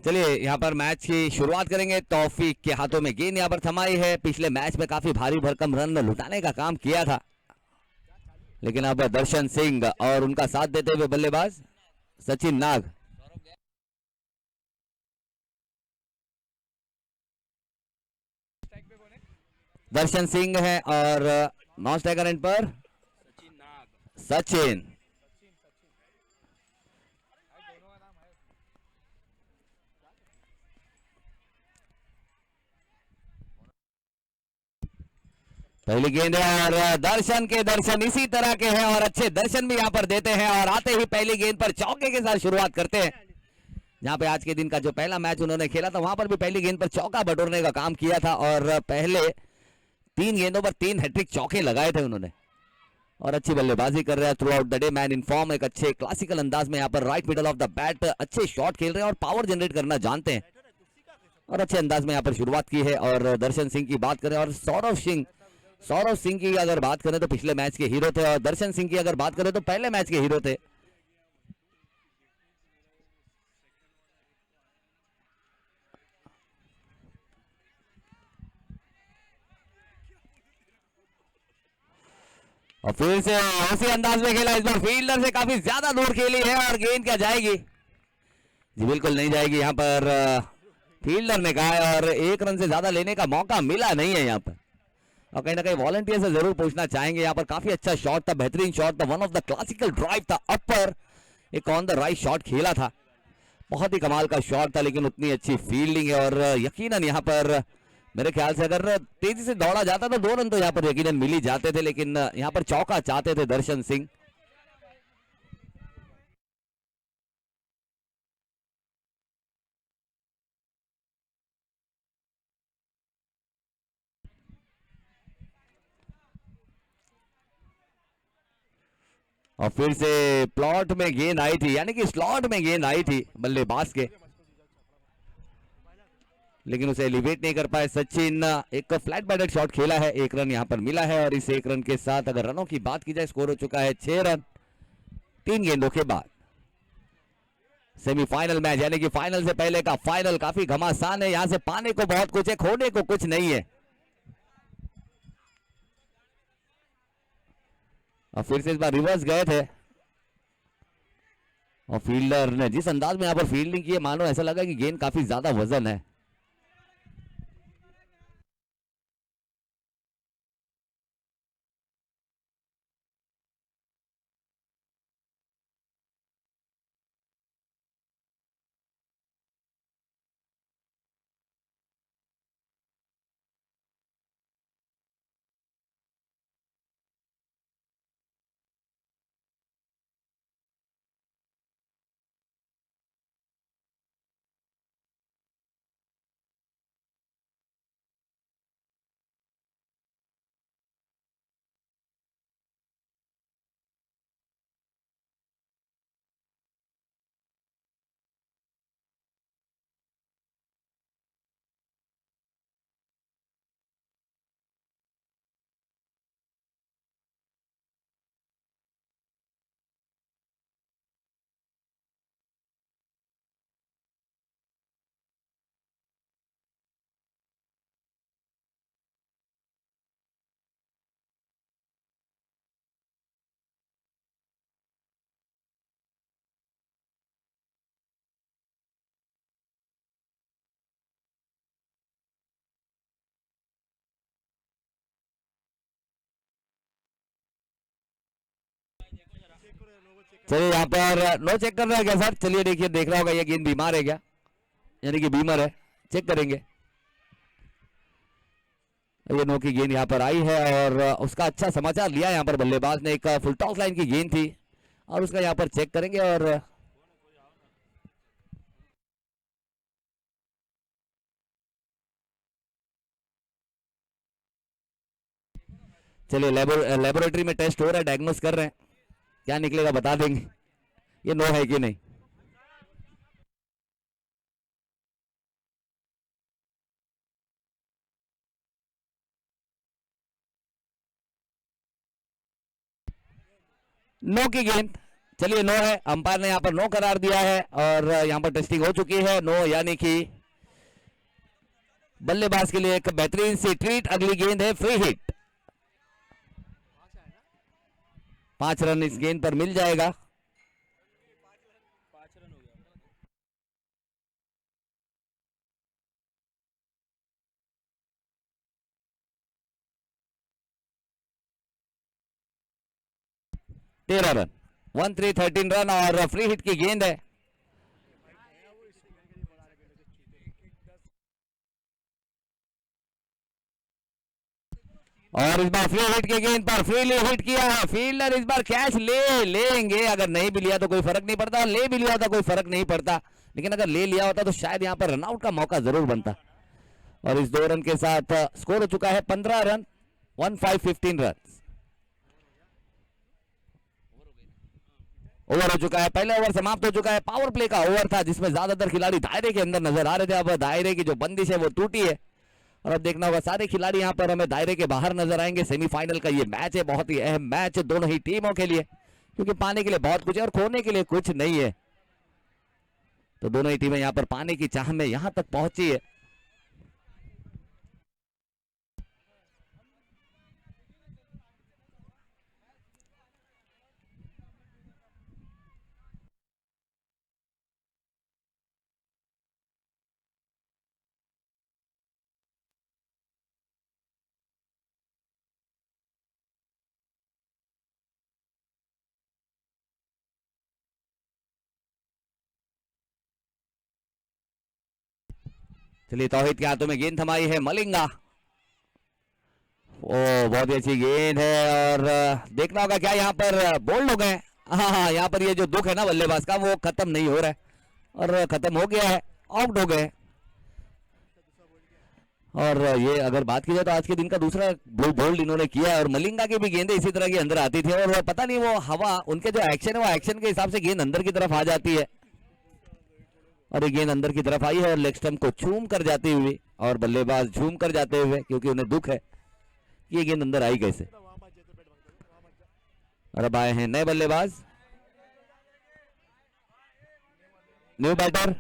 चलिए यहाँ पर मैच की शुरुआत करेंगे। तौफीक के हाथों में गेंद यहाँ पर थमाई है। पिछले मैच में काफी भारी भरकम रन लुटाने का काम किया था, लेकिन अब दर्शन सिंह और उनका साथ देते हुए बल्लेबाज सचिन नाग। दर्शन सिंह है और नॉन स्ट्राइकर एंड पर सचिन। पहली गेंद है और दर्शन के दर्शन इसी तरह के हैं और अच्छे दर्शन भी यहाँ पर देते हैं और आते ही पहली गेंद पर चौके के साथ शुरुआत करते हैं। जहां पे आज के दिन का जो पहला मैच उन्होंने खेला था वहां पर भी पहली गेंद पर चौका बटोरने का काम किया था और पहले 3 गेंदों पर 3 हैट्रिक चौके लगाए थे उन्होंने और अच्छी बल्लेबाजी कर रहे हैं through out the day. Man in form, एक अच्छे क्लासिकल अंदाज में यहाँ पर right middle of the bat अच्छे शॉट खेल रहे हैं और पावर जनरेट करना जानते हैं और अच्छे अंदाज में यहाँ पर शुरुआत की है। और दर्शन सिंह की बात करें और सौरव सिंह की अगर बात करें तो पिछले मैच के हीरो थे और दर्शन सिंह की अगर बात करें तो पहले मैच के हीरो थे। और फिर से उसी अंदाज में खेला, इस बार फील्डर से काफी ज्यादा दूर खेली है और गेंद क्या जाएगी? जी बिल्कुल नहीं जाएगी। यहाँ पर फील्डर ने कहा है और 1 रन से ज्यादा लेने का मौका मिला नहीं है यहाँ पर। और कहीं ना कहीं वॉलंटियर से जरूर पूछना चाहेंगे, यहाँ पर काफी अच्छा शॉट था, बेहतरीन शॉट था, one of the classical drive था, अपर एक ऑन द राइट शॉट खेला था, बहुत ही कमाल का शॉट था, लेकिन उतनी अच्छी फील्डिंग है और यकीनन यहाँ पर मेरे ख्याल से अगर तेजी से दौड़ा जाता तो 2 रन तो यहाँ पर यकीनन मिल ही जाते थे, लेकिन यहाँ पर चौका चाहते थे दर्शन सिंह। और फिर से प्लॉट में गेंद आई थी, यानी कि स्लॉट में गेंद आई थी बल्लेबाज के, लेकिन उसे एलिवेट नहीं कर पाए सचिन। एक फ्लैट बैटेड शॉट खेला है, 1 रन यहाँ पर मिला है और इस 1 रन के साथ अगर रनों की बात की जाए स्कोर हो चुका है 6 रन 3 गेंदों के बाद। सेमीफाइनल मैच यानी कि फाइनल से पहले का फाइनल काफी घमासान है, यहां से पाने को बहुत कुछ है, खोने को कुछ नहीं है। और फिर से इस बार रिवर्स गए थे और फील्डर ने जिस अंदाज में यहां पर फील्डिंग की है, मानो ऐसा लगा कि गेंद काफी ज्यादा वजन है। चलिए यहाँ पर नो चेक कर रहा है क्या सर? चलिए देखिए, देख रहा होगा ये गेंद बीमार है क्या, यानी कि बीमर है, चेक करेंगे। ये नो की गेंद यहाँ पर आई है और उसका अच्छा समाचार लिया यहाँ पर बल्लेबाज ने, एक फुल टॉस लाइन की गेंद थी और उसका यहाँ पर चेक करेंगे। और चलिए लेबोरेटरी में टेस्ट हो रहा है, डायग्नोस कर रहे हैं, क्या निकलेगा बता देंगे ये नो है कि नहीं। नो की गेंद, चलिए नो है, अंपायर ने यहाँ पर नो करार दिया है और यहाँ पर टेस्टिंग हो चुकी है नो, यानी कि बल्लेबाज के लिए एक बेहतरीन सी ट्रीट। अगली गेंद है फ्री हिट, 5 रन इस गेंद पर मिल जाएगा। तेरह रन, 13 रन और फ्री हिट की गेंद है। और इस बार फ्री हिट की गेंद पर फ्रीली हिट किया है फील्डर, इस बार कैच लेंगे। अगर नहीं भी लिया तो कोई फर्क नहीं पड़ता, ले भी लिया होता कोई फर्क नहीं पड़ता, लेकिन अगर ले लिया होता तो शायद यहां पर रनआउट का मौका जरूर बनता। और इस 2 रन के साथ स्कोर हो चुका है 15 रन, 15 रन। ओवर हो चुका है, पहला ओवर समाप्त हो चुका है। पावर प्ले का ओवर था जिसमें ज्यादातर खिलाड़ी दायरे के अंदर नजर आ रहे थे। अब दायरे की जो बंदिश है वो टूटी है और अब देखना होगा सारे खिलाड़ी यहां पर हमें दायरे के बाहर नजर आएंगे। सेमीफाइनल का ये मैच है, बहुत ही अहम मैच दोनों ही टीमों के लिए, क्योंकि पाने के लिए बहुत कुछ है और खोने के लिए कुछ नहीं है। तो दोनों ही टीमें यहां पर पाने की चाह में यहां तक पहुंची है। चलिए तौहीद के हाथों में गेंद थमाई है मलिंगा। ओ बहुत ही अच्छी गेंद है और देखना होगा क्या यहाँ पर बोल्ड हो गए। हाँ, यहाँ पर ये जो दुख है ना बल्लेबाज का वो खत्म नहीं हो रहा है और खत्म हो गया है, आउट हो गए। और ये अगर बात की जाए तो आज के दिन का दूसरा बोल्ड इन्होंने किया है और मलिंगा की भी गेंदें इसी तरह की अंदर आती थी और पता नहीं वो हवा, उनके जो एक्शन है वो एक्शन के हिसाब से गेंद अंदर की तरफ आ जाती है और ये गेंद अंदर की तरफ आई है और लेग स्टंप को झूम कर जाती हुई और बल्लेबाज झूम कर जाते हुए, क्योंकि उन्हें दुख है कि ये गेंद अंदर आई कैसे। और अब आए हैं नए बल्लेबाज, न्यू बैटर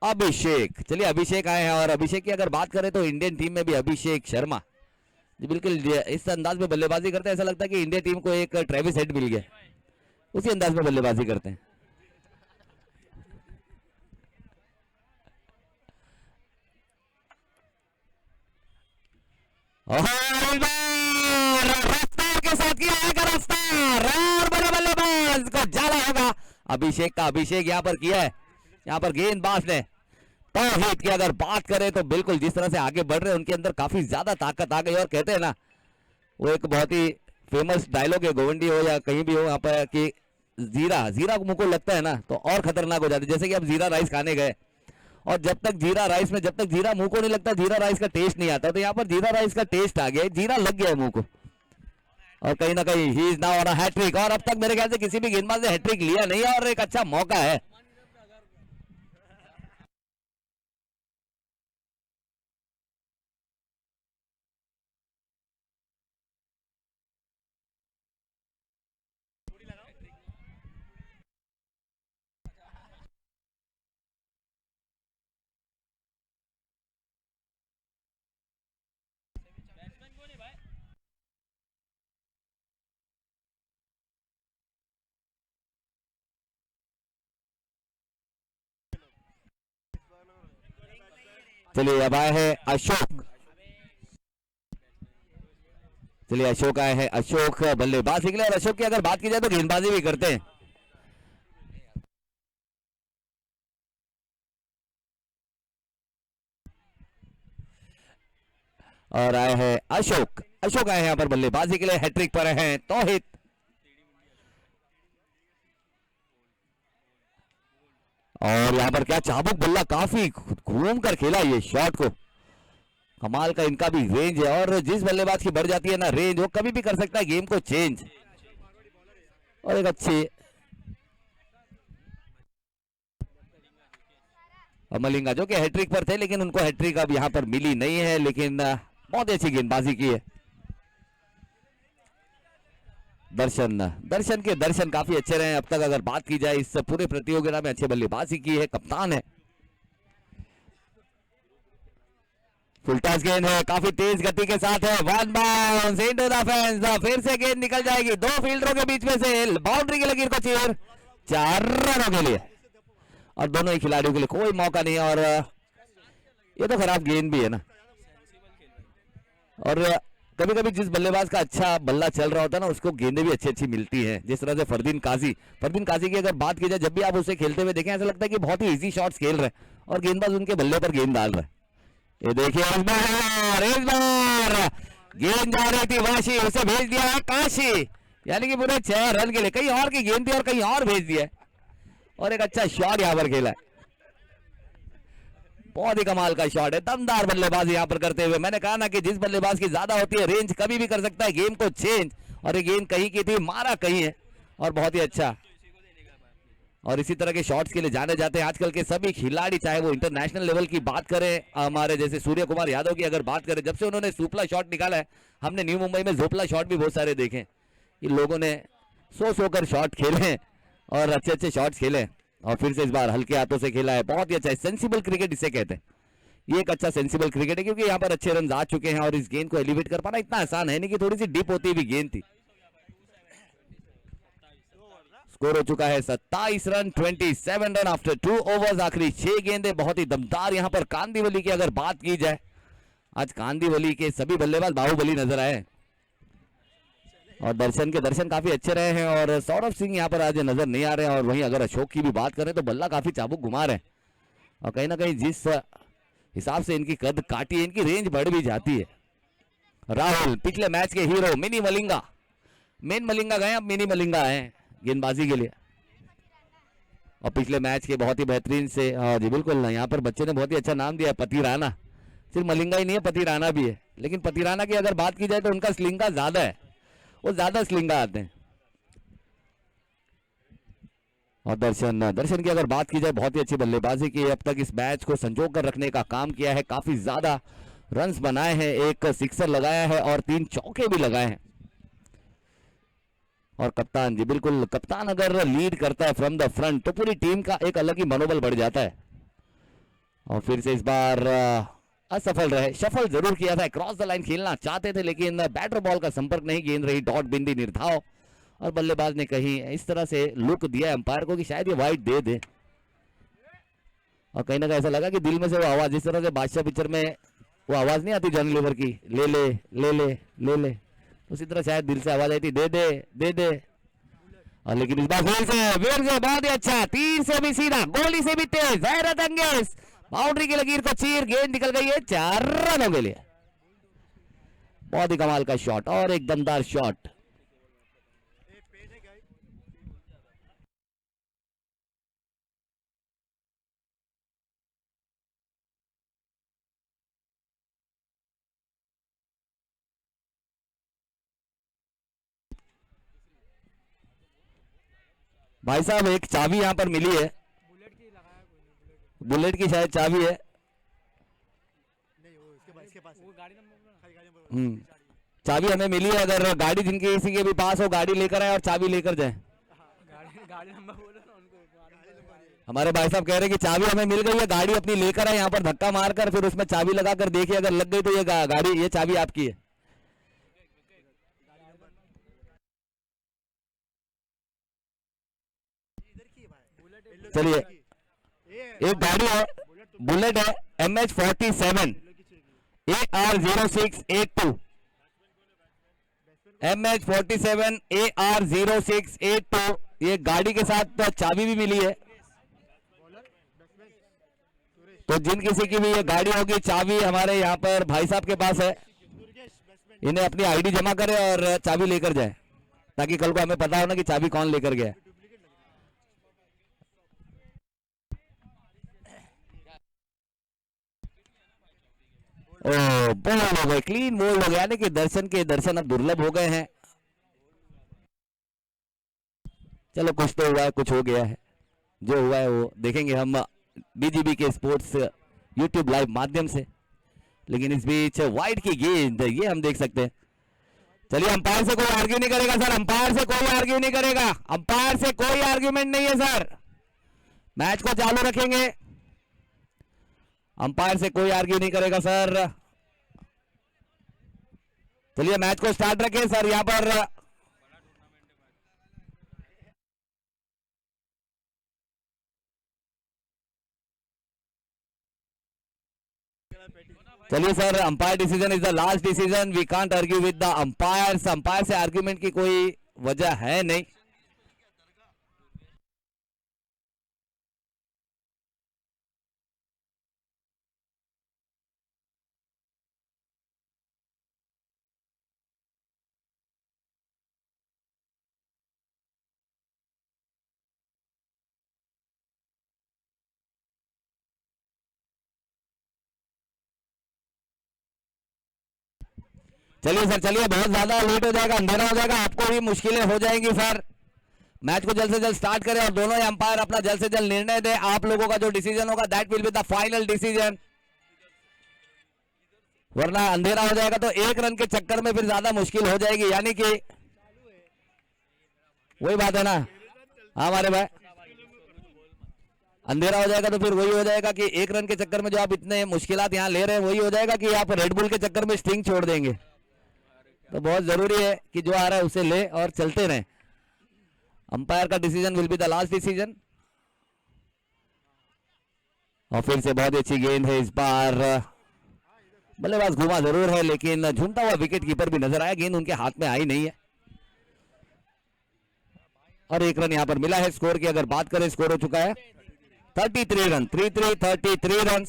अभिषेक। चलिए अभिषेक आए हैं और अभिषेक की अगर बात करें तो इंडियन टीम में भी अभिषेक शर्मा जी बिल्कुल इस अंदाज में बल्लेबाजी करते हैं, ऐसा लगता है कि इंडिया टीम को एक ट्रेविस हेड मिल गया, उसी अंदाज में बल्लेबाजी करते हैं। रफ्तार के साथ किया है रफ्तार और बड़ा बल्लेबाज को जाला होगा अभिषेक का। अभिषेक यहाँ पर किया है, यहाँ पर गेंदबाज ने तौहीद की अगर बात करें तो बिल्कुल जिस तरह से आगे बढ़ रहे हैं उनके अंदर काफी ज्यादा ताकत आ गई। और कहते हैं ना वो एक बहुत ही फेमस डायलॉग है, गोवंडी हो या कहीं भी हो यहाँ पर, कि जीरा मुंह को लगता है ना तो और खतरनाक हो जाती है। जैसे कि अब जीरा राइस खाने गए और जब तक जीरा राइस में जब तक जीरा मुंह को नहीं लगता जीरा राइस का टेस्ट नहीं आता, तो यहाँ पर जीरा राइस का टेस्ट आ गया, जीरा लग गया है मुंह को और कहीं ना कहीं he is now on a hat trick. और अब तक मेरे ख्याल से किसी भी गेंदबाज ने हैट्रिक लिया नहीं है और एक अच्छा मौका है। चलिए अब आए हैं अशोक, चलिए अशोक आए हैं, अशोक बल्लेबाज निकले और अशोक की अगर बात की जाए तो गेंदबाजी भी करते हैं। और आए हैं अशोक, अशोक आए हैं यहाँ पर बल्लेबाजी के लिए, हैट्रिक पर हैं तौहीद। और यहाँ पर क्या चाबुक बल्ला काफी घूम कर खेला ये शॉट को, कमाल का इनका भी रेंज है और जिस बल्लेबाज की बढ़ जाती है ना रेंज वो कभी भी कर सकता है गेम को चेंज। और एक अच्छी मलिंगा जो कि हैट्रिक पर थे लेकिन उनको हैट्रिक अब यहाँ पर मिली नहीं है, लेकिन बहुत अच्छी गेंदबाजी की है। दर्शन दर्शन के दर्शन काफी अच्छे रहे अब तक। अगर बात की जाए इस पूरे प्रतियोगिता में अच्छे बल्लेबाजी की है, कप्तान है। फुल टॉस गेंद है, काफी तेज गति के साथ है, one bounce into the fence, फिर से गेंद निकल जाएगी दो फील्डरों के बीच में से, बाउंड्री की लकीर को चीर 4 रनों के लिए, और दोनों ही खिलाड़ियों के लिए कोई मौका नहीं है। और ये तो खराब गेंद भी है ना, और कभी कभी जिस बल्लेबाज का अच्छा बल्ला चल रहा होता है ना, उसको गेंदें भी अच्छी अच्छी मिलती हैं। जिस तरह से फरदीन काजी की अगर बात की जाए, जब भी आप उसे खेलते हुए देखें ऐसा लगता है कि बहुत ही इजी शॉट्स खेल रहे हैं और गेंदबाज उनके बल्ले पर गेंद डाल रहा है। ये देखिए इस बार गेंद जा रही थी वाशी, उसे भेज दिया है काशी, यानी कि पूरे 6 रन के लिए कहीं और की गेंद थी और कहीं और भेज दिया, और एक अच्छा शॉट यहां पर खेला है। बहुत ही कमाल का शॉट है, दमदार बल्लेबाजी यहां पर करते हुए। मैंने कहा ना कि जिस बल्लेबाज की ज्यादा होती है रेंज कभी भी कर सकता है गेम को चेंज, और ये गेंद कहीं की थी, मारा कहीं है, और बहुत ही अच्छा। और इसी तरह के शॉट्स के लिए जाने जाते हैं आजकल के सभी खिलाड़ी, चाहे वो इंटरनेशनल लेवल की बात करें, हमारे जैसे सूर्य कुमार यादव की अगर बात करें, जब से उन्होंने सुपला शॉट निकाला है, हमने न्यू मुंबई में जोपला शॉट भी बहुत सारे देखे। इन लोगों ने सो कर शॉट खेले और अच्छे अच्छे शॉट्स खेले, और फिर से इस बार हल्के हाथों से खेला है, बहुत ही अच्छा है। सेंसिबल क्रिकेट इसे कहते हैं, ये एक अच्छा सेंसिबल क्रिकेट है, क्योंकि यहाँ पर अच्छे रन आ चुके हैं और इस गेंद को एलिवेट कर पाना इतना आसान है नहीं, कि थोड़ी सी डीप होती हुई गेंद थी। स्कोर हो चुका है 27 रन 27 रन आफ्टर 2 ओवर्स, आखिरी 6 गेंदें बहुत ही दमदार। यहां पर कांदीवली की अगर बात की जाए, आज कांदीवली के सभी बल्लेबाज बाहुबली नजर आए, और दर्शन के दर्शन काफी अच्छे रहे हैं, और सौरभ सिंह यहां पर आज नजर नहीं आ रहे हैं। और वहीं अगर अशोक की भी बात करें तो बल्ला काफी चाबुक घुमा रहे हैं, और कहीं ना कहीं जिस हिसाब से इनकी कद काटी है, इनकी रेंज बढ़ भी जाती है। राहुल पिछले मैच के hero, mini Malinga, main Malinga गए, अब मिनी मलिंगा आए गेंदबाजी के लिए, और पिछले मैच के बहुत ही बेहतरीन से, जी बिल्कुल, यहाँ पर बच्चे ने बहुत ही अच्छा नाम दिया, पति राणा। सिर्फ मलिंगा ही नहीं है, पति राणा भी है, लेकिन पति राणा की अगर बात की जाए तो उनका स्लिंगा ज्यादा है, वो ज्यादा स्लिंगा आते हैं। और दर्शन की अगर बात की जाए, बहुत ही अच्छी बल्लेबाजी की, अब तक इस मैच को संजो कर रखने का काम किया है, काफी ज्यादा रन्स बनाए हैं, एक सिक्सर लगाया है और 3 चौके भी लगाए हैं। और कप्तान, जी बिल्कुल, कप्तान अगर लीड करता है फ्रॉम द फ्रंट तो पूरी टीम का एक अलग ही मनोबल बढ़ जाता है। और फिर से इस बार असफल रहे, शफल जरूर किया था, क्रॉस द लाइन खेलना चाहते थे, लेकिन बैटर बॉल का संपर्क नहीं, गेंद रही डॉट बिंदी निर्धाव, और बल्लेबाज ने कहीं इस तरह से लुक दिया एम्पायर को कि शायद ये वाइड दे दे, और कहीं ना कहीं ऐसा लगा कि दिल में से वो आवाज, जिस तरह से बादशाह पिक्चर में वो आवाज नहीं आती जॉनी लीवर की, ले ले ले ले ले ले, उसी तरह शायद दिल से आवाज आई थी, दे दे दे दे। और लेकिन इस बार फिर से बहुत ही अच्छा, तीर से भी सीधा, गोली से भी तेज, हैरत अंगेज, बाउंड्री की लकीर को चीर, गेंद निकल गई है 4 रनों के लिए। बहुत ही कमाल का शॉट और एक दमदार शॉट। भाई साहब एक चाबी यहां पर मिली है, बुलेट की शायद चाबी है, चाबी हमें मिली है, अगर गाड़ी जिनकी किसी के भी पास हो गाड़ी लेकर आए और चाबी लेकर जाए। हमारे भाई साहब कह रहे हैं कि चाबी हमें मिल गई है, गाड़ी अपनी लेकर आए, यहाँ पर धक्का मारकर फिर उसमें चाबी लगाकर देखिए, अगर लग गई तो ये गाड़ी, ये चाबी आपकी है। चलिए, एक गाड़ी है, बुलेट है, MH47 AR0682, MH47 AR0682, ये गाड़ी के साथ चाबी भी मिली है। तो जिन किसी की भी ये गाड़ी होगी, चाबी हमारे यहाँ पर भाई साहब के पास है, इन्हें अपनी आईडी जमा करें और चाबी लेकर जाए, ताकि कल को हमें पता हो ना कि चाबी कौन लेकर गया। बोल्ड हो गए, क्लीन बोल्ड हो गया, यानी कि दर्शन के दर्शन अब दुर्लभ हो गए हैं। चलो कुछ तो हुआ है, कुछ हो गया है, जो हुआ है वो देखेंगे हम BGB के स्पोर्ट्स YouTube लाइव माध्यम से। लेकिन इस बीच वाइड की गेंद ये हम देख सकते हैं, चलिए, अंपायर से कोई आर्ग्यू नहीं करेगा सर, अंपायर से कोई आर्ग्यू नहीं करेगा, अंपायर से कोई आर्ग्यूमेंट नहीं है सर, मैच को चालू रखेंगे, अंपायर से कोई आर्ग्यू नहीं करेगा सर। चलिए मैच को स्टार्ट रखें सर। यहां पर चलिए sir, umpire decision is the last decision, we can't argue with the umpires, umpire से आर्ग्यूमेंट की कोई वजह है नहीं। चलिए सर, चलिए, बहुत ज्यादा लेट हो जाएगा, अंधेरा हो जाएगा, आपको भी मुश्किलें हो जाएंगी सर। मैच को जल्द से जल्द स्टार्ट करें और दोनों अंपायर अपना जल्द से जल्द निर्णय दें। आप लोगों का जो डिसीजन होगा that will be the final decision, वरना अंधेरा हो जाएगा तो एक रन के चक्कर में फिर ज्यादा मुश्किल हो जाएगी। यानी कि वही बात है ना, हाँ हमारे भाई, अंधेरा हो जाएगा तो फिर वही हो जाएगा कि एक रन के चक्कर में जो आप इतने मुश्किलात यहाँ ले रहे हैं वही हो जाएगा कि आप रेडबुल के चक्कर में स्टिंग छोड़ देंगे। तो बहुत जरूरी है कि जो आ रहा है उसे ले और चलते रहें। अंपायर का decision will be the last decision. और फिर से बहुत अच्छी गेंद है इस बार, बल्लेबाज घुमा जरूर है लेकिन झूमता हुआ विकेट कीपर भी नजर आया, गेंद उनके हाथ में आई नहीं है और एक रन यहां पर मिला है। स्कोर की अगर बात करें, स्कोर हो चुका है 33 रन, 33 रन।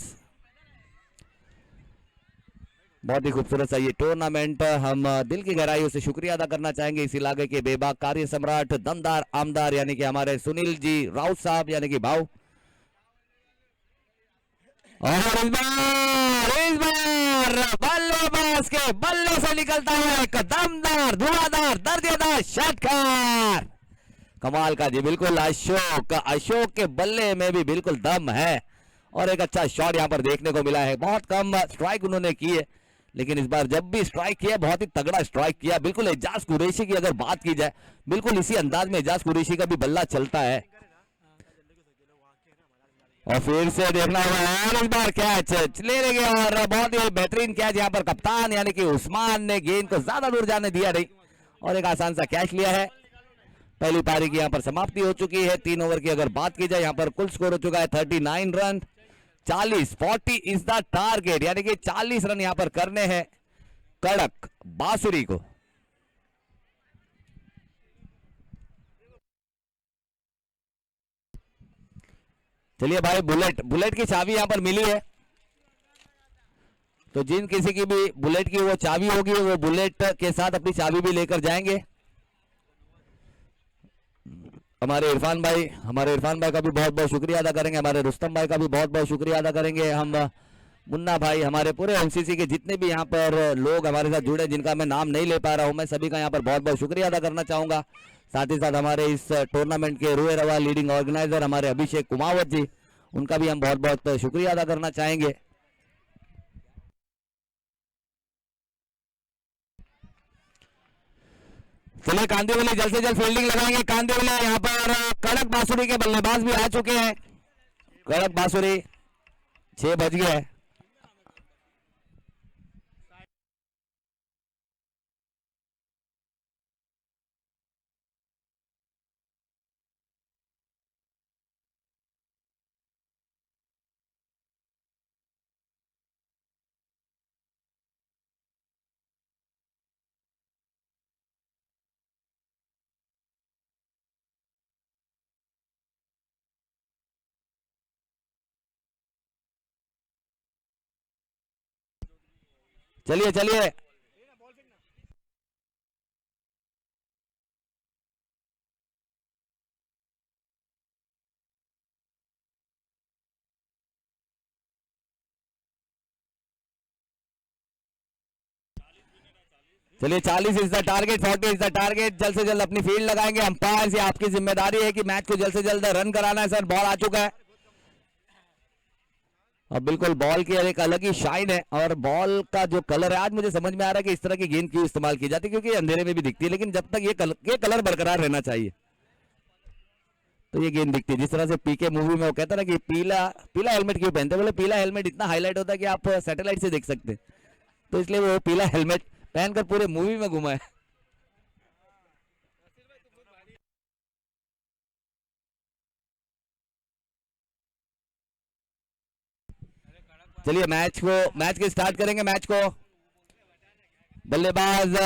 बहुत ही खूबसूरत सा ये टूर्नामेंट, हम दिल की गहराइयों से शुक्रिया अदा करना चाहेंगे इस इलाके के बेबाक कार्य सम्राट, दमदार आमदार यानी कि हमारे सुनील जी राउत साहब यानी कि भाऊ। और इस बार बल्लेबाज के बल्ले से निकलता है एक दमदार धुआंधार दर्जेदार षटकार, कमाल का जी, बिल्कुल अशोक के बल्ले में भी बिल्कुल दम है और एक अच्छा शॉट यहां पर देखने को मिला है। बहुत कम स्ट्राइक उन्होंने की है लेकिन इस बार जब भी स्ट्राइक किया बहुत ही तगड़ा स्ट्राइक किया। बिल्कुल एजाज कुरैशी की अगर बात की जाए, बिल्कुल इसी अंदाज में एजाज कुरैशी का भी बल्ला चलता है। और फिर से देखना होगा और इस बार कैच ले गया और बहुत ही बेहतरीन कैच यहाँ पर कप्तान यानी कि उस्मान ने गेंद को ज्यादा दूर जाने दिया नहीं और एक आसान सा कैच लिया है। पहली पारी की यहाँ पर समाप्ति हो चुकी है। 3 ओवर की अगर बात की जाए यहाँ पर कुल स्कोर हो चुका है 39 रन। 40 इज द टारगेट यानी कि 40 रन यहाँ पर करने हैं कड़क बांसुरी को। चलिए भाई, बुलेट की चाबी यहां पर मिली है, तो जिन किसी की भी बुलेट की वो चाबी होगी वो बुलेट के साथ अपनी चाबी भी लेकर जाएंगे। हमारे इरफान भाई का भी बहुत बहुत शुक्रिया अदा करेंगे, हमारे रुस्तम भाई का भी बहुत बहुत शुक्रिया अदा करेंगे, हम मुन्ना भाई, हमारे पूरे एमसीसी के जितने भी यहाँ पर लोग हमारे साथ जुड़े जिनका मैं नाम नहीं ले पा रहा हूं, मैं सभी का यहाँ पर बहुत बहुत शुक्रिया अदा करना चाहूंगा। साथ ही साथ हमारे इस टूर्नामेंट के रुए रवा लीडिंग ऑर्गेनाइजर हमारे अभिषेक कुमावत जी, उनका भी हम बहुत बहुत शुक्रिया अदा करना चाहेंगे। चलिए कांदिवली जल्द से जल्द फील्डिंग लगाएंगे। कांदिवली यहाँ पर कड़क बांसुरी के बल्लेबाज भी आ चुके हैं। कड़क बांसुरी 6 बज गए हैं। चलिए चलिए चलिए 40 is the target, 40 is the target. जल्द से जल्द अपनी फील्ड लगाएंगे। अंपायर से आपकी जिम्मेदारी है कि मैच को जल्द से जल्द रन कराना है। सर बॉल आ चुका है। और बिल्कुल बॉल की एक अलग ही शाइन है और बॉल का जो कलर है, आज मुझे समझ में आ रहा है कि इस तरह की गेंद क्यों इस्तेमाल की जाती है, क्योंकि अंधेरे में भी दिखती है, लेकिन जब तक ये कलर बरकरार रहना चाहिए तो ये गेंद दिखती है। जिस तरह से पीके मूवी में वो कहता ना कि पीला पीला हेलमेट क्यों पहनते, बोले पीला हेलमेट इतना हाईलाइट होता है कि आप सैटेलाइट से देख सकते हैं, तो इसलिए वो पीला हेलमेट पहनकर पूरे मूवी में घुमा है। चलिए मैच के स्टार्ट करेंगे मैच को। बल्लेबाज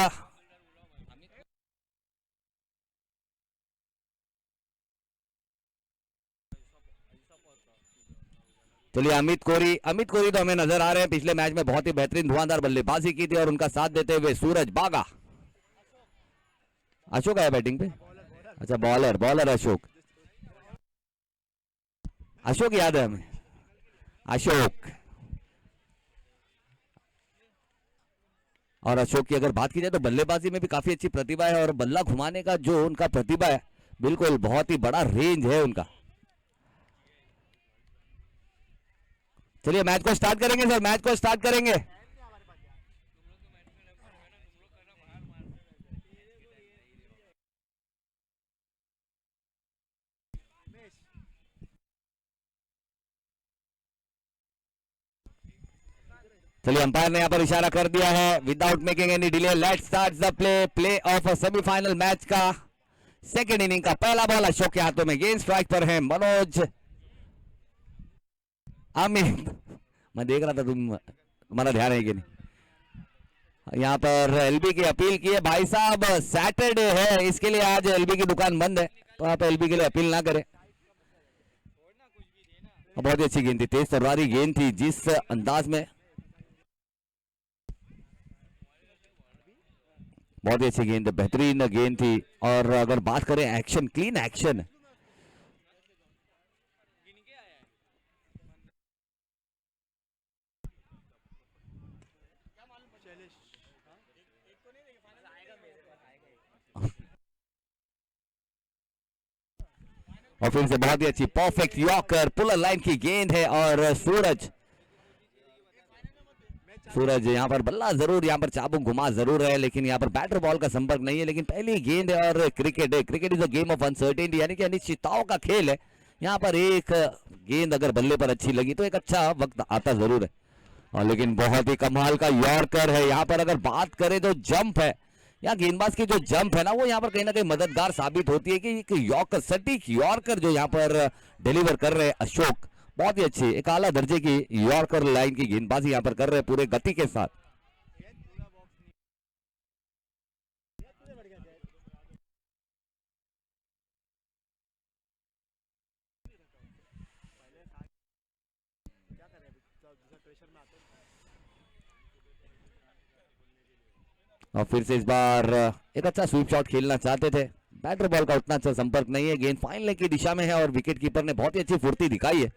चलिए अमित कोरी तो हमें नजर आ रहे हैं, पिछले मैच में बहुत ही बेहतरीन धुआंधार बल्लेबाजी की थी और उनका साथ देते हुए सूरज बागा। अशोक आया बैटिंग पे, अच्छा बॉलर अशोक याद है हमें, अशोक। और अशोक की अगर बात की जाए तो बल्लेबाजी में भी काफी अच्छी प्रतिभा है और बल्ला घुमाने का जो उनका प्रतिभा है, बिल्कुल बहुत ही बड़ा रेंज है उनका। चलिए मैच को स्टार्ट करेंगे सर, मैच को स्टार्ट करेंगे। चलिए अंपायर ने यहाँ पर इशारा कर दिया है, without making any delay let's start the play of semifinal match का सेकेंड इनिंग का पहला बॉल अशोक के हाथों में, गेंद स्ट्राइक पर है मनोज अमित। मैं देख रहा था तुम्हारा ध्यान है कि नहीं। यहाँ पर एलबी की अपील की है भाई साहब, सैटरडे है इसके लिए आज एलबी की दुकान बंद है, तो आप एलबी के लिए अपील ना करें। बहुत ही अच्छी गेंद थी, तेज तलवारी गेंद थी, जिस अंदाज में बहुत ही अच्छी गेंद, बेहतरीन गेंद थी। और अगर बात करें एक्शन, क्लीन एक्शन, और फिर से बहुत ही अच्छी परफेक्ट यॉर्कर पुलर लाइन की गेंद है। और सूरज यहाँ पर बल्ला जरूर, यहाँ पर चाबुक घुमा जरूर है, लेकिन यहाँ पर बैटर बॉल का संपर्क नहीं है, लेकिन पहली गेंद है और क्रिकेट है, cricket is a game of uncertainty, यानी कि अनिश्चितताओं का खेल है। यहाँ पर एक गेंद अगर बल्ले पर अच्छी लगी तो एक अच्छा वक्त आता जरूर है, और लेकिन बहुत ही कमाल का यॉर्कर है। यहाँ पर अगर बात करें तो जंप है, यहाँ गेंदबाज की जो जंप है ना, वो यहाँ पर कहीं ना कहीं मददगार साबित होती है कि यॉर्कर, सटीक यॉर्कर जो यहाँ पर डिलीवर कर रहे हैं अशोक, बहुत ही अच्छी एक आला दर्जे की यॉर्कर लाइन की गेंदबाजी यहाँ पर कर रहे हैं पूरे गति के साथ। और फिर से इस बार एक अच्छा स्वीप शॉट खेलना चाहते थे, बैटर बॉल का उतना अच्छा संपर्क नहीं है, गेंद फाइनल की दिशा में है और विकेट कीपर ने बहुत ही अच्छी फुर्ती दिखाई है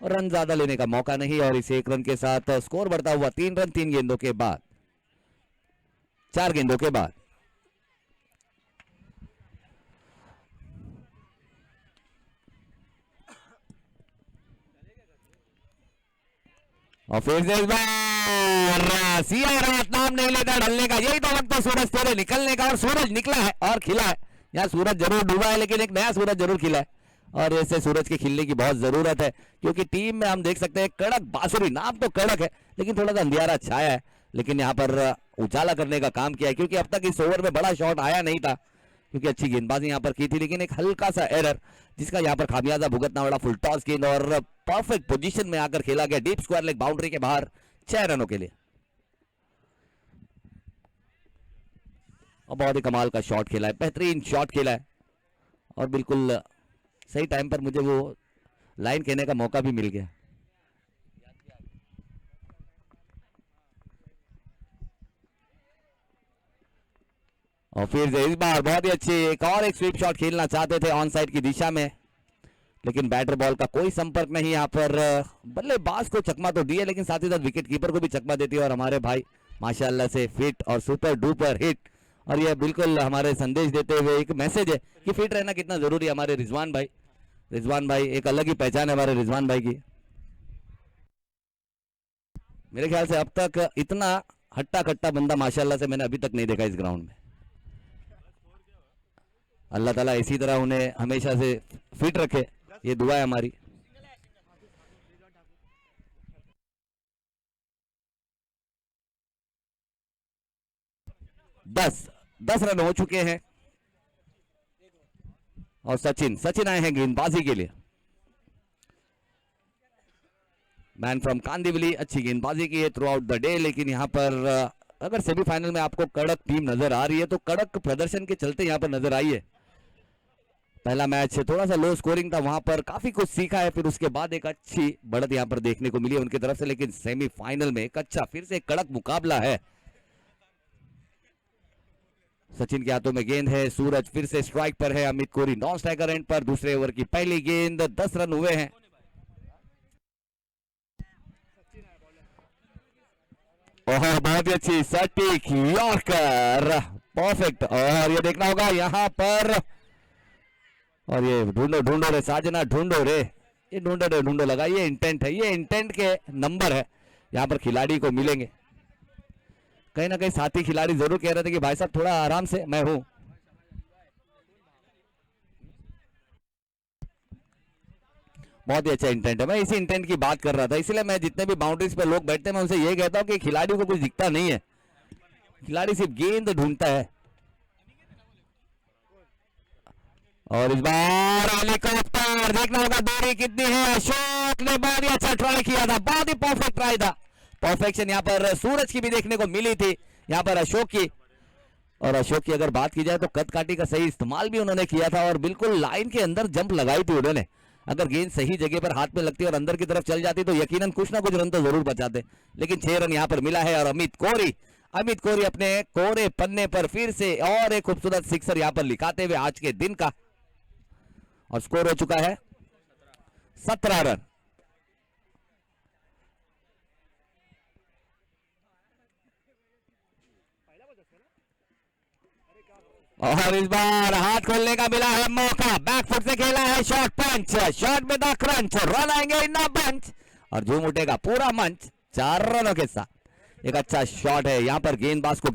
और रन ज्यादा लेने का मौका नहीं, और इस एक रन के साथ स्कोर बढ़ता हुआ 3 रन 3 गेंदों के बाद, 4 गेंदों के बाद। और फिर से इस बार सीआर नाम नहीं लेता ढलने का, यही तो वक्त है सूरज तेरे निकलने का, और सूरज निकला है और खिला है। यहाँ सूरज जरूर डूबा है, लेकिन एक नया सूरज जरूर खिला है, और ऐसे सूरज के खिलने की बहुत जरूरत है, क्योंकि टीम में हम देख सकते हैं कड़क बांसुरी, नाम तो कड़क है लेकिन थोड़ा सा अंधियारा छाया है, लेकिन यहाँ पर उजाला करने का काम किया है, क्योंकि अब तक इस ओवर में बड़ा शॉट आया नहीं था, क्योंकि अच्छी गेंदबाजी यहाँ पर की थी, लेकिन एक हल्का सा एरर जिसका यहाँ पर खामियाजा भुगतना पड़ा। फुल टॉस गेंद और परफेक्ट पोजीशन में आकर खेला गया, डीप स्क्वायर लेग बाउंड्री के बाहर 6 रनों के लिए, और बहुत ही कमाल का शॉट खेला है, बेहतरीन शॉट खेला है, और बिल्कुल सही टाइम पर मुझे वो लाइन कहने का मौका भी मिल गया। और फिर से इस बार बहुत ही अच्छी एक और एक स्वीप शॉट खेलना चाहते थे ऑन साइड की दिशा में, लेकिन बैटर बॉल का कोई संपर्क नहीं। यहाँ पर बल्लेबाज को चकमा तो दिया, लेकिन साथ ही साथ विकेट कीपर को भी चकमा देती है, और हमारे भाई माशाल्लाह से फिट और सुपर डुपर हिट, और यह बिल्कुल हमारे संदेश देते हुए एक मैसेज है कि फिट रहना कितना जरूरी है। हमारे रिजवान भाई एक अलग ही पहचान है हमारे रिजवान भाई की। मेरे ख्याल से अब तक इतना हट्टा कट्टा बंदा माशाल्लाह से मैंने अभी तक नहीं देखा इस ग्राउंड में। अल्लाह ताला इसी तरह उन्हें हमेशा से फिट रखे, ये दुआ है हमारी। दस रन हो चुके हैं और सचिन आए हैं गेंदबाजी के लिए। मैन फ्रॉम कांदिवली, अच्छी गेंदबाजी की है थ्रू आउट द डे, लेकिन यहाँ पर अगर सेमीफाइनल में आपको कड़क टीम नजर आ रही है तो कड़क प्रदर्शन के चलते यहाँ पर नजर आई है। पहला मैच थोड़ा सा लो स्कोरिंग था, वहां पर काफी कुछ सीखा है, फिर उसके बाद एक अच्छी बढ़त यहाँ पर देखने को मिली है उनकी तरफ से, लेकिन सेमीफाइनल में एक अच्छा फिर से कड़क मुकाबला है। सचिन के हाथों में गेंद है, सूरज फिर से स्ट्राइक पर है, Amit Kohli non striker end पर, दूसरे ओवर की पहली गेंद, 10 रन हुए हैं। बहुत ही अच्छी सटीक यॉर्कर, परफेक्ट। और ये देखना होगा यहाँ पर, और ये ढूंढो रे साजना, ढूंढो रे, ये ढूंढो लगा, ये इंटेंट है, ये इंटेंट के नंबर है, यहाँ पर खिलाड़ी को मिलेंगे। कहीं ना कहीं साथी खिलाड़ी जरूर कह रहे थे कि भाई साहब थोड़ा आराम से, मैं हूं। बहुत ही अच्छा इंटेंट है, मैं इसी इंटेंट की बात कर रहा था, इसलिए मैं जितने भी बाउंड्रीज पे लोग बैठते हैं मैं उनसे ये कहता हूं कि खिलाड़ी को कुछ दिखता नहीं है, खिलाड़ी सिर्फ गेंद ढूंढता है। और इस बार हेलीकॉप्टर, देखना होगा दूरी कितनी है, अशोक ने बहुत ही अच्छा ट्राई किया था, बहुत ही परफेक्ट ट्राई था। परफेक्शन यहाँ पर सूरज की भी देखने को मिली थी, यहाँ पर अशोक की। और अशोक की अगर बात की जाए तो कद काठी का सही इस्तेमाल भी उन्होंने किया था और बिल्कुल लाइन के अंदर जंप लगाई थी उन्होंने। अगर गेंद सही जगह पर हाथ में लगती और अंदर की तरफ चल जाती तो यकीनन कुछ ना कुछ रन तो जरूर बचाते, लेकिन 6 रन यहाँ पर मिला है। और अमित कोहली अपने कोरे पन्ने पर फिर से और एक खूबसूरत सिक्सर यहाँ पर लिखाते हुए आज के दिन का, और स्कोर हो चुका है 17 रन। और इस बार हाथ खोलने का मिला है मौका, बैकफुट से खेला है, शॉर्ट पंच, शॉर्ट में द क्रंच, रन आएंगे इन बंच और झूम उठेगा पूरा मंच 4 रनों के साथ। एक अच्छा शॉट है यहाँ पर, गेंदबाज की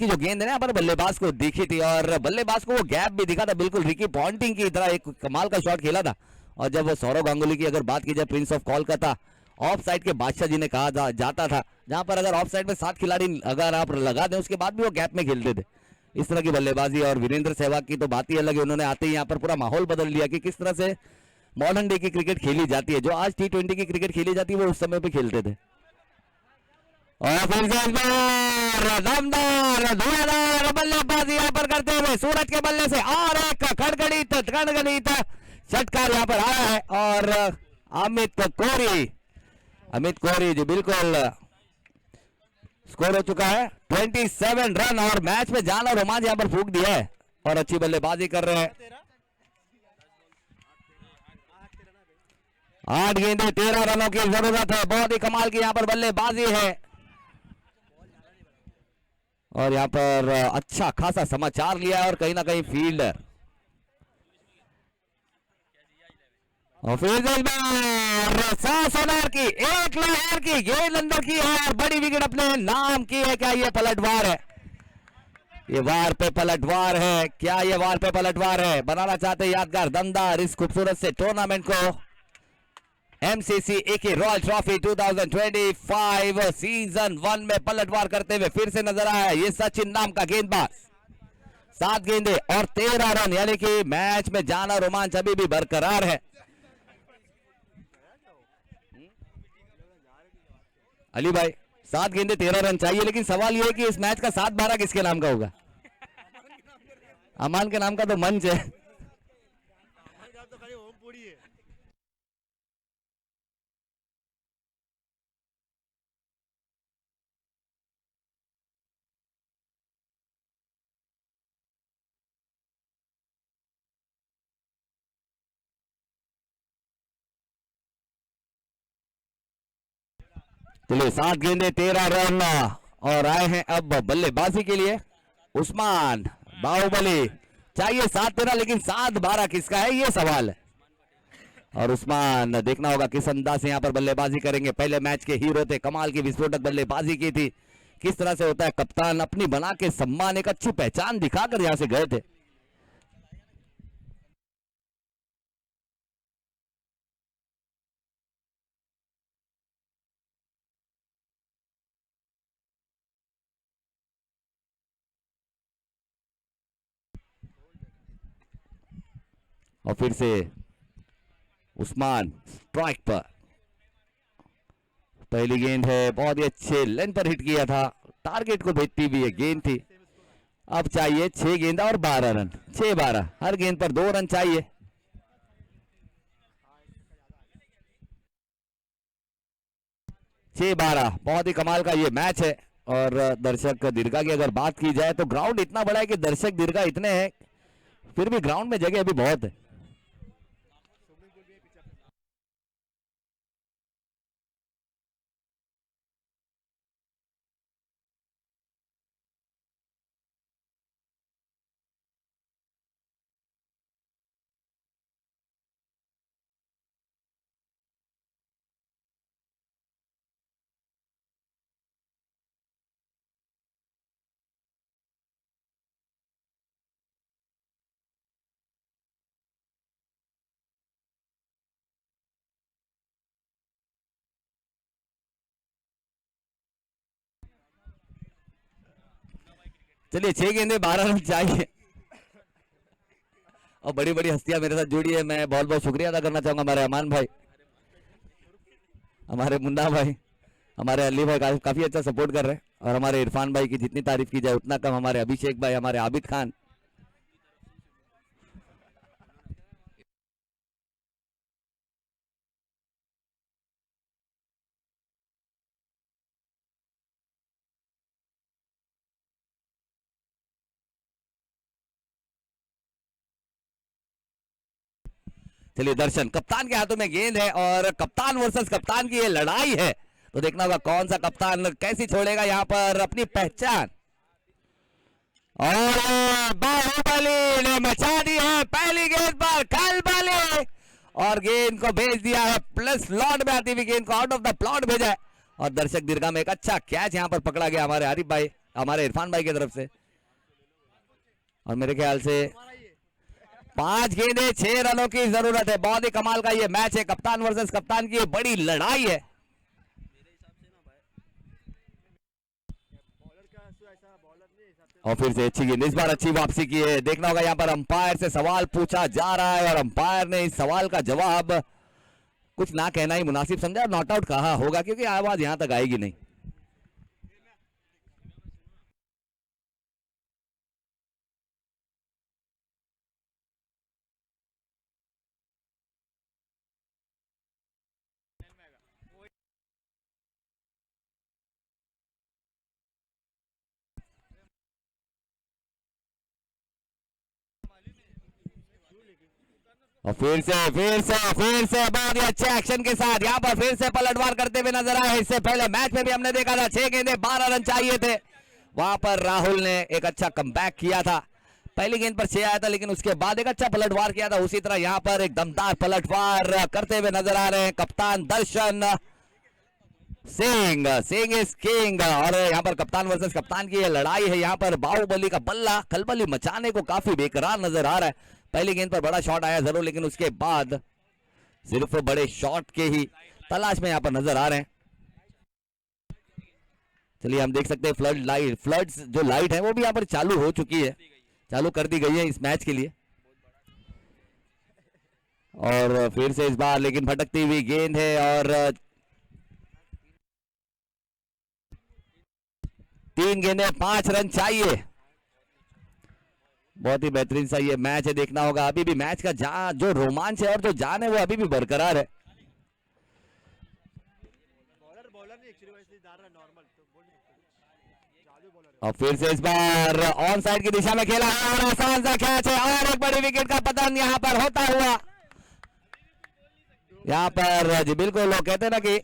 जो गेंद है ना यहाँ पर बल्लेबाज को दिखी थी और बल्लेबाज को वो गैप भी दिखा था, बिल्कुल रिकी पॉन्टिंग की तरह एक कमाल का शॉट खेला था। और जब वो सौरव गांगुली की अगर बात की जाए, Prince of Kolkata, of side के बादशाह जी ने कहा जाता था, जहां पर अगर ऑफ साइड में 7 खिलाड़ी अगर आप लगा दें उसके बाद भी वो गैप में खेलते थे, इस तरह की बल्लेबाजी। और वीरेंद्र सहवाग की तो बात ही अलग है, उन्होंने आते ही यहाँ पर पूरा माहौल बदल लिया कि किस तरह से मॉडर्न डे की क्रिकेट खेली जाती है, जो आज T20 की क्रिकेट खेली जाती है वो उस समय पे खेलते थे। और फिर से दमदार धुआंधार बल्लेबाजी यहाँ पर करते हुए सूरज के बल्ले से और एक खड़गड़ित षटकार यहाँ पर आया है। और अमित कोहली जो बिल्कुल स्कोर हो चुका है 27 रन और मैच में जान और रोमांच यहाँ पर फूंक दिया है और अच्छी बल्लेबाजी कर रहे हैं। 8 गेंदें 13 रनों की जरूरत है, बहुत ही कमाल की यहाँ पर बल्लेबाजी है। और यहाँ पर अच्छा खासा समाचार लिया है और कहीं ना कहीं फील्डर, और फिर की एक लहर की गेंद अंदर की है और बड़ी विकेट अपने नाम की है। क्या ये पलटवार है? ये वार पे पलटवार है, क्या ये वार पे पलटवार है? बनाना चाहते यादगार दमदार इस खूबसूरत से टूर्नामेंट को। एमसीसी एके रॉयल ट्रॉफी 2025 सीजन 1 में पलटवार करते हुए फिर से नजर आया ये सचिन नाम का गेंदबाज। 7 गेंदे और 13 रन, यानी कि मैच में जाना रोमांच अभी भी बरकरार है। अली भाई 7 गेंदे 13 रन चाहिए, लेकिन सवाल यह है कि इस मैच का 7-12 किसके नाम का होगा? अमान के नाम का तो मंच है। चलिए 7 गेंदे 13 रन और आए हैं अब बल्लेबाजी के लिए उस्मान बाहुबली। चाहिए 7-13, लेकिन 7-12 किसका है ये सवाल है। और उस्मान देखना होगा किस अंदाज से यहाँ पर बल्लेबाजी करेंगे। पहले मैच के हीरो थे, कमाल की विस्फोटक बल्लेबाजी की थी। किस तरह से होता है, कप्तान अपनी बना के सम्मान, एक अच्छी पहचान दिखाकर यहाँ से गए थे। और फिर से उस्मान स्ट्राइक पर, पहली गेंद है, बहुत ही अच्छे लेंथ पर हिट किया था, टारगेट को भेजती हुई गेंद थी। अब चाहिए 6 गेंद और 12 रन, 6-12, हर गेंद पर 2 रन चाहिए। छह 12, बहुत ही कमाल का ये मैच है। और दर्शक दीर्घा की अगर बात की जाए तो ग्राउंड इतना बड़ा है कि दर्शक दीर्घा इतने हैं, फिर भी ग्राउंड में जगह अभी बहुत है। चलिए 6 गेंदे 12 रन चाहिए। और बड़ी बड़ी हस्तियां मेरे साथ जुड़ी है, मैं बहुत बहुत शुक्रिया अदा करना चाहूंगा। हमारे अमान भाई, हमारे मुन्ना भाई, हमारे अली भाई काफी अच्छा सपोर्ट कर रहे हैं। और हमारे इरफान भाई की जितनी तारीफ की जाए उतना कम, हमारे अभिषेक भाई, हमारे आबिद खान। चलिए दर्शन, कप्तान के हाथों में गेंद है और कप्तान वर्सेस कप्तान की ये लड़ाई है, तो देखना होगा कौन सा कप्तान कैसी छोड़ेगा यहाँ पर अपनी पहचान। और बाहुबली ने मचा दी है पहली गेंद पर खलबली, और गेंद को भेज दिया है प्लस लॉट में आती हुई गेंद को आउट ऑफ द प्लॉट भेजा है। और दर्शक दीर्घा में एक अच्छा कैच यहाँ पर पकड़ा गया हमारे आरिफ भाई, हमारे इरफान भाई की तरफ से। और मेरे ख्याल से 5 गेंदे 6 रनों की जरूरत है। बहुत ही कमाल का ये मैच है, कप्तान वर्सेस कप्तान की ये बड़ी लड़ाई है। और फिर से अच्छी गेंद, इस बार अच्छी वापसी की है। देखना होगा यहाँ पर अंपायर से सवाल पूछा जा रहा है और अंपायर ने इस सवाल का जवाब कुछ ना कहना ही मुनासिब समझा और नॉट आउट कहा होगा, क्योंकि आवाज यहां तक आएगी नहीं। और फिर से बहुत ही अच्छे एक्शन के साथ यहाँ पर फिर से पलटवार करते हुए नजर आए। इससे पहले मैच में भी हमने देखा था 6 गेंदे 12 रन चाहिए थे, वहां पर राहुल ने एक अच्छा कमबैक किया था। पहली गेंद पर 6 आया था, लेकिन उसके बाद एक अच्छा पलटवार किया था। उसी तरह यहाँ पर एक दमदार पलटवार करते हुए नजर आ रहे हैं कप्तान दर्शन सिंह। Singh is king. और यहाँ पर कप्तान वर्सेस कप्तान की ये लड़ाई है। यहाँ पर बाहुबली का बल्ला खलबली मचाने को काफी बेकरार नजर आ रहा है। पहली गेंद पर बड़ा शॉट आया जरूर, लेकिन उसके बाद सिर्फ बड़े शॉट के ही तलाश में यहाँ पर नजर आ रहे हैं। चलिए हम देख सकते हैं फ्लड्स जो लाइट है वो भी यहाँ पर चालू हो चुकी है, चालू कर दी गई है इस मैच के लिए। और फिर से इस बार लेकिन भटकती हुई गेंद है और 3 गेंदें 5 रन चाहिए। बहुत ही बेहतरीन सा ये मैच है। देखना होगा अभी भी मैच का जो रोमांच है और जो जान है वो अभी भी बरकरार है। और फिर से इस बार ऑन साइड की दिशा में खेला है और आसान सा कैच है और एक बड़ी विकेट का पतन यहाँ पर होता हुआ। यहाँ पर जी बिल्कुल लोग कहते हैं ना कि